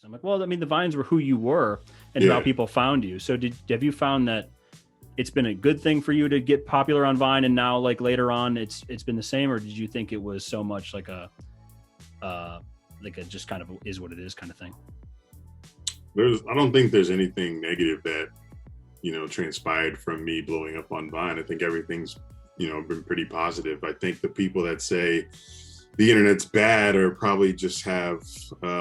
I'm like, well, I mean, the Vines were who you were and Yeah. how people found you. So have you found that it's been a good thing for you to get popular on Vine, and now like later on it's been the same, or did you think it was so much like a just kind of is what it is kind of thing? I don't think there's anything negative that, transpired from me blowing up on Vine. I think everything's, been pretty positive. I think the people that say the internet's bad or probably just have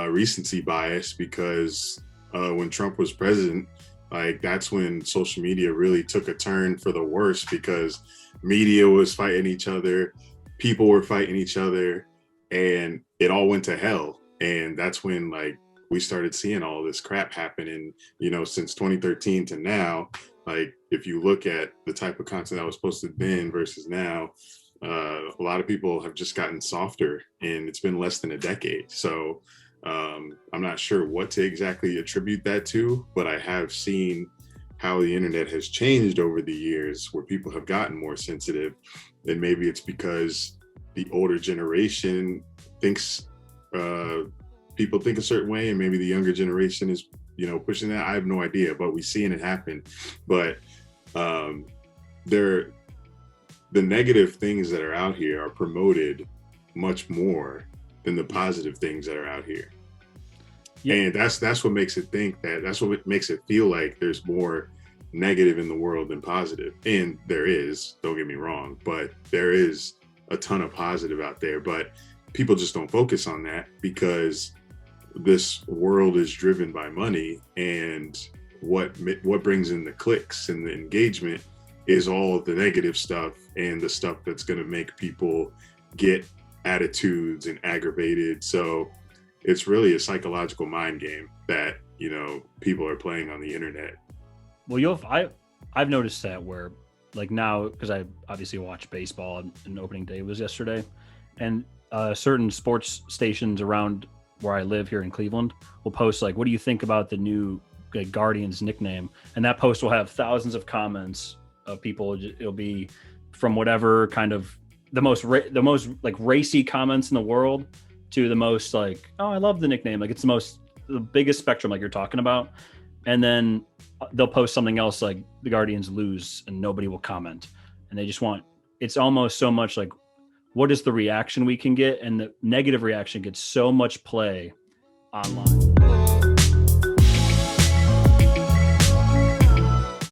recency bias because when Trump was president, like that's when social media really took a turn for the worse because media was fighting each other, people were fighting each other, and it all went to hell. And that's when like we started seeing all this crap happen. And, since 2013 to now, like if you look at the type of content that was posted then versus now, a lot of people have just gotten softer, and it's been less than a decade. So I'm not sure what to exactly attribute that to, but I have seen how the internet has changed over the years where people have gotten more sensitive. And maybe it's because the older generation thinks people think a certain way, and maybe the younger generation is, pushing that. I have no idea, but we're seeing it happen. But the negative things that are out here are promoted much more than the positive things that are out here. Yeah. And that's what makes it that's what makes it feel like there's more negative in the world than positive. And there is, don't get me wrong, but there is a ton of positive out there, but people just don't focus on that because this world is driven by money, and what brings in the clicks and the engagement is all the negative stuff and the stuff that's going to make people get attitudes and aggravated. So it's really a psychological mind game that, people are playing on the internet. Well, I've noticed that where like now, because I obviously watch baseball and opening day was yesterday, and certain sports stations around where I live here in Cleveland will post like, what do you think about the new Guardians nickname? And that post will have thousands of comments of people. It'll be from whatever kind of the most like racy comments in the world to the most like, oh, I love the nickname. Like it's the biggest spectrum like you're talking about. And then they'll post something else like the Guardians lose and nobody will comment. And they just it's almost so much like, what is the reaction we can get? And the negative reaction gets so much play online.